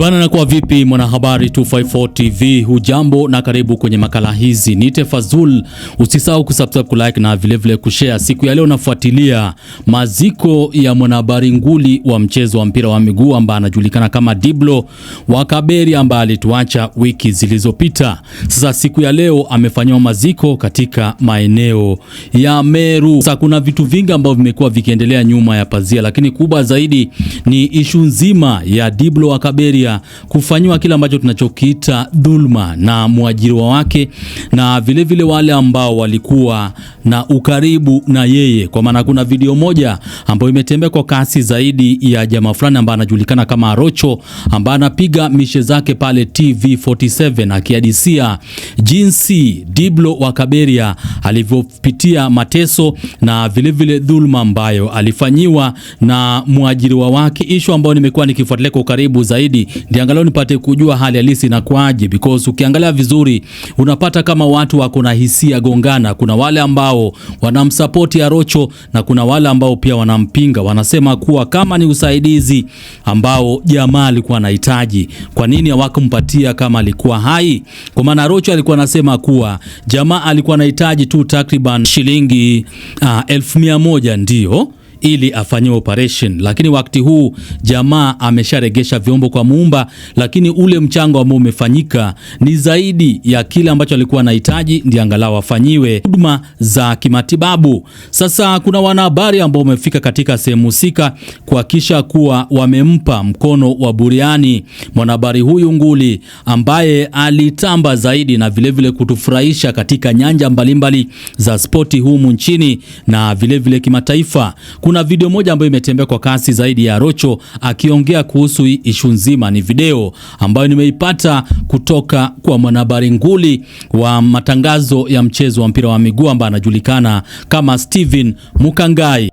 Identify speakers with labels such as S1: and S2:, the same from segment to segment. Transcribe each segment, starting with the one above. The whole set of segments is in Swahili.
S1: Ebana, na kwa vipi mwanahabari 254 TV, hujambo na karibu kwenye makala hizi. Niite Fazul, usisahau kusubscribe, kulike na vile kushare. Siku ya leo nafuatilia maziko ya mwanahabari nguli wa mchezo wa mpira wa miguu ambaye anajulikana kama Diblo wa Kaberia ambaye alituacha wiki zilizopita. Sasa siku ya leo amefanywa maziko katika maeneo ya Meru. Sasa kuna vitu vingi ambavyo vimekuwa vikiendelea nyuma ya pazia, lakini kubwa zaidi ni ishu nzima ya Diblo wa Kaberia kufanywa kila ambacho tunachokiita dhulma na muajiriwa wake na vile wale ambao walikuwa na ukaribu na yeye. Kwa maana kuna video moja ambayo imetembea kwa kasi zaidi ya jamaa fulani ambaye anajulikana kama Arocho, ambaye anapiga mishe zake pale TV47 akihadisia jinsi Diblo wa Kaberia alivyopitia mateso na vile dhulma ambayo alifanyiwa na muajiriwa wake, issue ambayo nimekuwa nikifuatilia kwa karibu zaidi ndio angalau nipate kujua hali halisi na kwaje, because ukiangalia vizuri unapata kama watu wako na hisia gongana. Kuna wale ambao wanamsupport Arocho na kuna wale ambao pia wanampinga, wanasema kuwa kama ni usaidizi ambao jamaa alikuwa anahitaji, kwa nini hawakumpatia kama alikuwa hai? Kwa maana Arocho alikuwa anasema kuwa jamaa alikuwa anahitaji tu takriban shilingi 1100 ndio ili afanye operation, lakini wakati huu jamaa amesharegesha vyombo kwa Muumba, lakini ule mchango ambao umefanyika ni zaidi ya kile ambacho alikuwa anahitaji ndio angalau afanyiwe huduma za kimatibabu. Sasa kuna wanahabari ambao wamefika katika sehemu husika kuhakikisha kuwa wamempa mkono wa buriani mwanahabari huyu nguli ambaye alitamba zaidi na vile kutufurahisha katika nyanja mbalimbali za spoti humu nchini na vile kimataifa. Kuna video moja ambayo imetembea kwa kasi zaidi ya Arocho akiongea kuhusu ishu nzima. Ni video ambayo nimeipata kutoka kwa mwanahabari nguli wa matangazo ya mchezo wa mpira wa miguu ambaye anajulikana kama Steven Mukangai.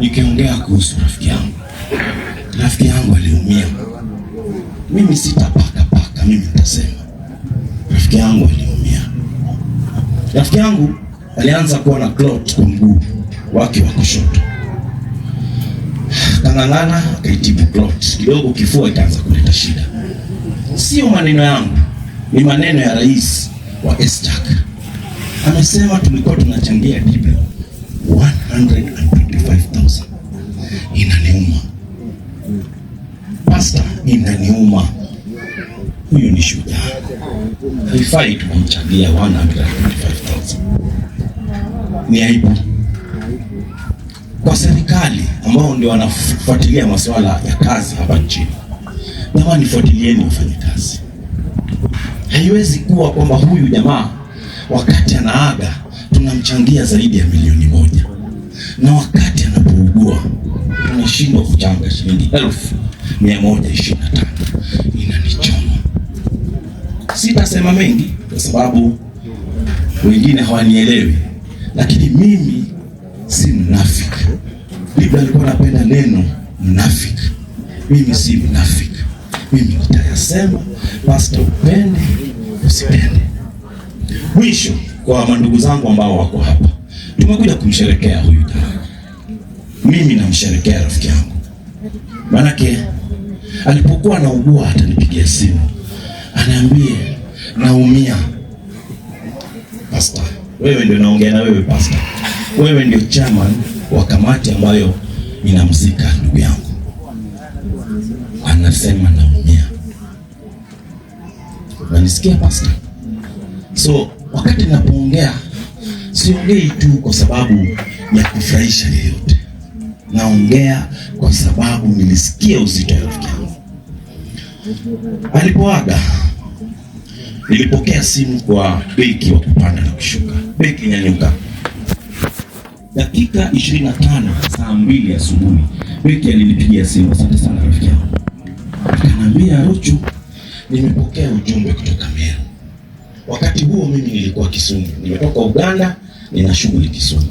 S2: Nikiongea kuhusu rafiki yangu aliumia. Mimi sitapaka, mimi nitasema rafiki yangu aliumia. Rafiki yangu alianza kuwa na clot kwa mguu wake wa kushoto. Kang'ang'ana akaitibu clot. Kidogo kifua ikaanza kuleta shida. Sio maneno yangu, ni maneno ya rais wa Estac. Amesema tulikuwa tunachangia Diblo 125,000. Inaniuma. Pastor, inaniuma. Huyu ni shujaa. Haifai tumchangia 125,000. Ni aibu kwa serikali ambao ndio wanafuatilia masuala ya kazi hapa nchini. Jamani, fuatilieni wafanyakazi. Haiwezi kuwa kwamba huyu jamaa wakati anaaga tunamchangia zaidi ya milioni 1 na wakati anapougua tunashindwa kuchanga shilingi 1,125. Inanichoma. Sitasema mengi kwa sababu wengine hawanielewi, lakini mimi si mnafiki. Biblia alikuwa anapenda neno mnafiki. Mimi si mnafiki. Mimi nitayasema, pastor, upende usipende. Mwisho, kwa mandugu zangu ambao wako hapa, tumekuja kumsherekea huyu jamaa. Mimi namsherekea rafiki yangu. Manake alipokuwa anaugua atanipigia simu, anaambia naumia. Pastor, wewe ndio naongea na wewe pastor. Wewe ndio chairman wa kamati ambayo inamzika ndugu yangu. Anasema naumia. Unanisikia pastor? So wakati ninapoongea siongei tu kwa sababu ya kufurahisha yeyote. Naongea kwa sababu nilisikia uzito wa rafiki yangu. Alipoaga nilipokea simu kwa beki wa kupanda na kushuka. Beki nyanyuka. Dakika 25 saa 2 asubuhi beki alinipigia simu, asante sana rafiki yangu. Akaniambia, Arocho, nimepokea ujumbe kutoka Meru. Wakati huo mimi nilikuwa Kisumu. Nimetoka Uganda, nina shughuli Kisumu.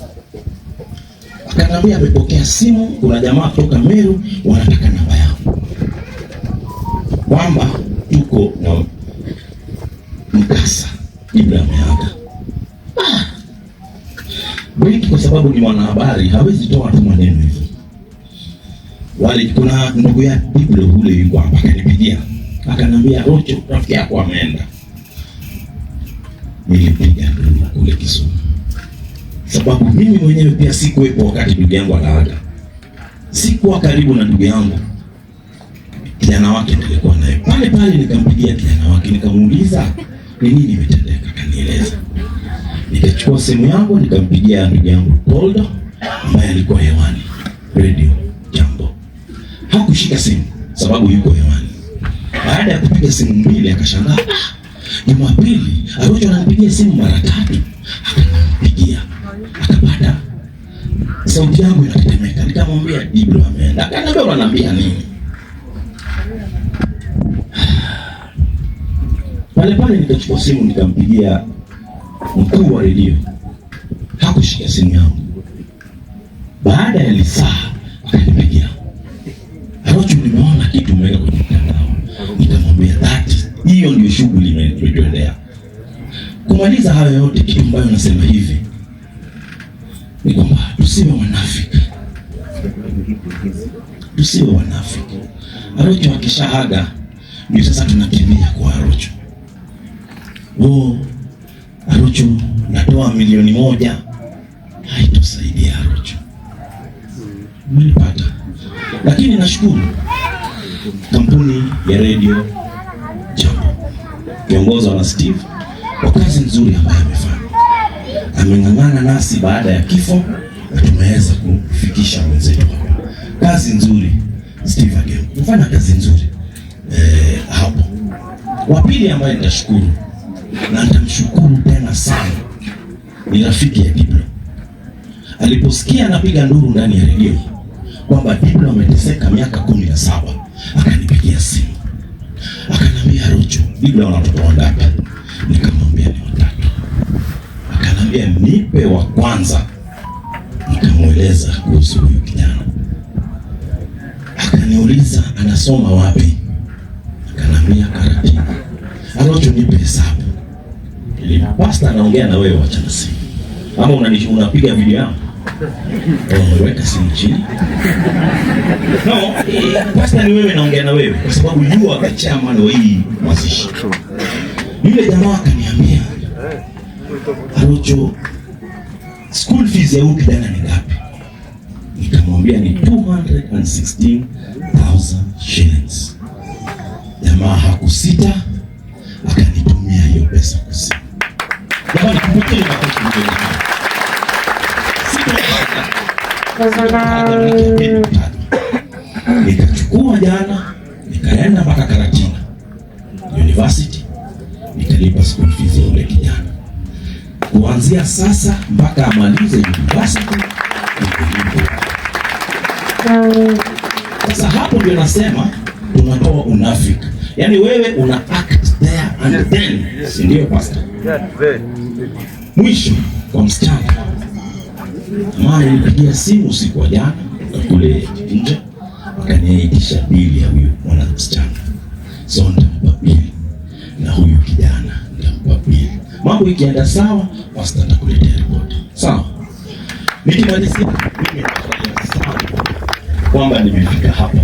S2: Akaniambia amepokea simu, kuna jamaa kutoka Meru wanataka namba yangu. Kwamba tuko na mkasa Diblo ameaga. Beki kwa sababu ni mwanahabari hawezi toa tu maneno hivyo. Wale kuna ndugu ya Diblo ule yuko hapa, akanipigia akanambia, Rocho rafiki yako ameenda. Nilipiga nduru kule Kisumu, sababu mimi mwenyewe pia sikuwepo wakati ndugu yangu anaaga. Sikuwa karibu na ndugu yangu. Kijana wake nilikuwa naye pale pale, nikampigia kijana wake nikamuuliza ni nini imetendeka, akanieleza. Nikachukua simu yangu nikampigia ndugu yangu Poldo ambaye alikuwa hewani radio Jambo. Hakushika simu sababu yuko hewani. Baada ya kupiga simu mbili akashangaa, Jumapili Rocho ananipigia simu mara 3. Akampigia, akapata sauti yangu inatetemeka. Nikamwambia Diblo ameenda. Akaniambia unaniambia nini? Pale pale nikachukua simu nikampigia mkuu wa redio. Hakushika simu yangu. Baada ya lisaa akanipigia, Rocho nimeona kitu umeweka kwenye mtandao. Nikamwambia hiyo ndio shughuli inayoendelea. Kumaliza hayo yote, kitu ambayo nasema hivi ni kwamba tusiwe wanafiki. Tusiwe wanafiki. Rocho akishaaga ndio sasa tunakimbia kwa Rocho. Rocho natoa 1,000,000 haitusaidia Rocho. Mlipata. Lakini nashukuru kampuni ya radio Jambo kiongozwa na Steve kwa kazi nzuri ambayo amefanya. Ameng'ang'ana nasi baada ya kifo na tumeweza kufikisha wenzetu hapa. Kazi nzuri Steve amefanya kazi nzuri hapo. Wa pili ambaye nitashukuru na nitamshukuru tena sana ni rafiki ya Diblo. Aliposikia anapiga nduru ndani ya redio kwamba Diblo ameteseka miaka 17, akanipigia simu. Akaniambia, Rocho, Diblo ana watoto wangapi? Nikamwambia ni 3. Akaniambia nipe wa kwanza. Nikamweleza kuhusu huyu kijana. Akaniuliza anasoma wapi? Akaniambia Karatina. Rocho nipe hesabu. Pastor anaongea na wewe, acha na simu. Ama unapiga video yangu? Umeweka simu chini? No, pastor ni wewe, naongea na wewe kwa sababu you are the chairman wa hii mazishi. Yule jamaa akaniambia, Rocho, school fees ya huyu kijana ni ngapi? Nikamwambia ni 216,000 shillings. Jamaa hakusita, akanitumia hiyo pesa kwa simu. Jamani, kumbukeni makofi mengi. Nikachukua jana, nikaenda mpaka Karatina University, nikalipa school fees ya yule kijana. Kuanzia sasa mpaka amalize university nikalipa. Sasa hapo ndio nasema tunatoa unafiki. Yaani wewe una act there and then, si ndio pastor? Mwisho kwa msichana. Mama nilipigia simu usiku wa jana kule nje, akaniitisha bili ya huyu mwana msichana. So nitampa bili na huyu kijana nitampa bili. Mambo ikienda sawa, pastor atakuletea report. Sawa? Nikimalizia mimi nafurahi sana kwamba nimefika hapa.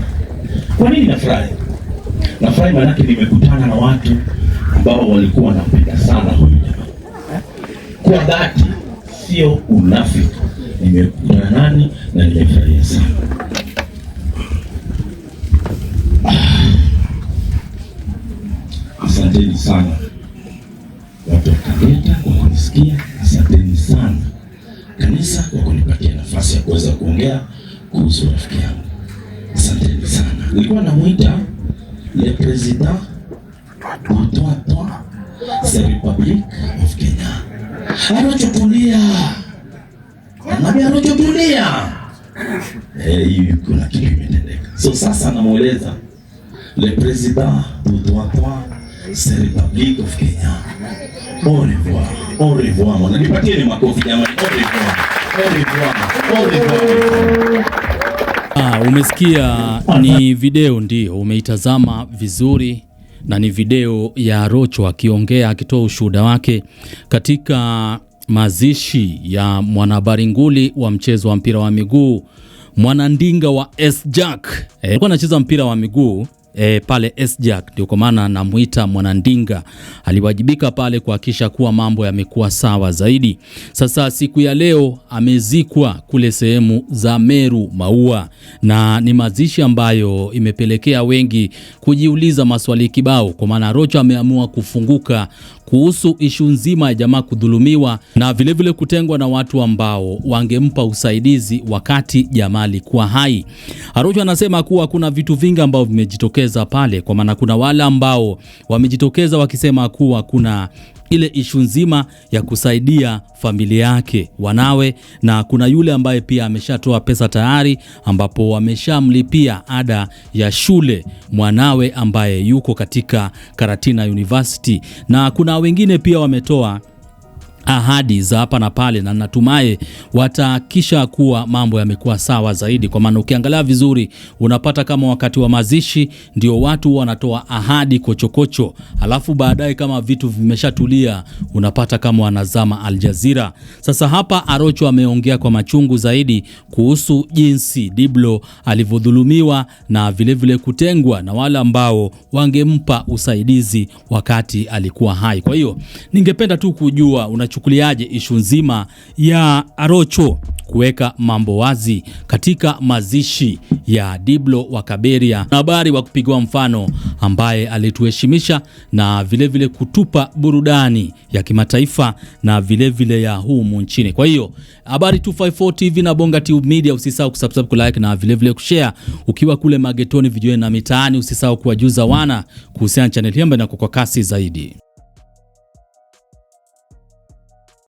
S2: Kwa nini nafurahi? Nafurahi maana nimekutana na watu ambao walikuwa wanapenda sana huyu jamaa. Kwa dhati, sio unafiki. Nimekutana nani na nimefurahia sana. Asanteni sana watu wa Kageta kwa kunisikia. Asanteni sana kanisa kwa kunipatia nafasi ya kuweza kuongea kuhusu rafiki yangu. Asanteni sana. Nilikuwa namuita le président de la République of Kenya. Rocho tulia. Anambia Rocho tulia. Hivi kuna kitu kimetendeka. So sasa namueleza le président de la République of Kenya. Au revoir. Au revoir. Mwana nipatie ni makofi jamani. Au revoir. Au revoir. Au revoir.
S1: Umesikia ni video, ndio umeitazama vizuri, na ni video ya Rocho akiongea, akitoa ushuhuda wake katika mazishi ya mwanahabari nguli wa mchezo wa mpira wa miguu mwanandinga wa S-Jack. Alikuwa anacheza mpira wa miguu pale S-Jack, ndio kwa maana namuita mwanandinga. Aliwajibika pale kuhakikisha kuwa mambo yamekuwa sawa zaidi. Sasa siku ya leo amezikwa kule sehemu za Meru Maua, na ni mazishi ambayo imepelekea wengi kujiuliza maswali kibao, kwa maana Arocho ameamua kufunguka kuhusu ishu nzima ya jamaa kudhulumiwa na vilevile kutengwa na watu ambao wangempa usaidizi wakati jamaa alikuwa hai. Arocho anasema kuwa kuna vitu vingi ambavyo vimejitokeza pale, kwa maana kuna wale ambao wamejitokeza wakisema kuwa kuna ile ishu nzima ya kusaidia familia yake, wanawe, na kuna yule ambaye pia ameshatoa pesa tayari ambapo wameshamlipia ada ya shule mwanawe ambaye yuko katika Karatina University, na kuna wengine pia wametoa ahadi za hapa na pale, na natumai watahakisha kuwa mambo yamekuwa sawa zaidi, kwa maana ukiangalia vizuri unapata kama wakati wa mazishi ndio watu wanatoa ahadi kochokocho, alafu baadaye kama vitu vimeshatulia unapata kama wanazama Al Jazeera. Sasa hapa Arocho ameongea kwa machungu zaidi kuhusu jinsi Diblo alivyodhulumiwa na vilevile kutengwa na wale ambao wangempa usaidizi wakati alikuwa hai. Kwa hiyo ningependa tu kujua unachukuliaje ishu nzima ya Arocho kuweka mambo wazi katika mazishi ya Diblo wa Kaberia, na habari wa kupigwa mfano ambaye alituheshimisha na vilevile kutupa burudani ya kimataifa na vilevile ya humu nchini. Kwa hiyo Habari 254 TV na Bonga Tube Media, usisahau kusubscribe, kulike na vilevile kushare. Ukiwa kule magetoni, vijijini na mitaani, usisahau kuwajuza wana kuhusiana channel hii ambayo inakuwa kwa kasi zaidi.